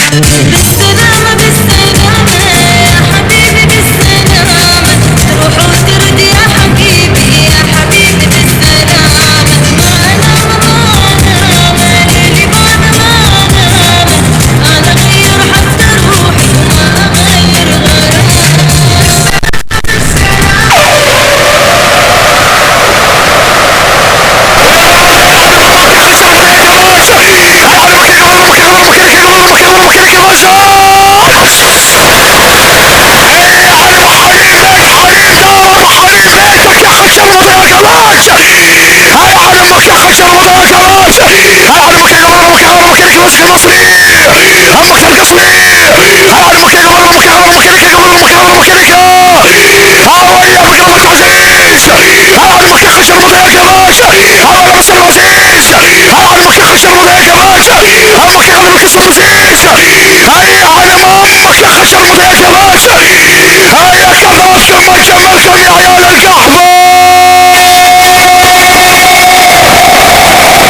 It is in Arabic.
بالسلامة بالسلامة يا حبيبي بالسلامة، تروح وترد يا حبيبي يا حبيبي بالسلامة. ما انام ليلي ما انام، انا غير حتى روحي وما اغير غرامي. هيا كفرت ثم كملت يا عيال القحبة.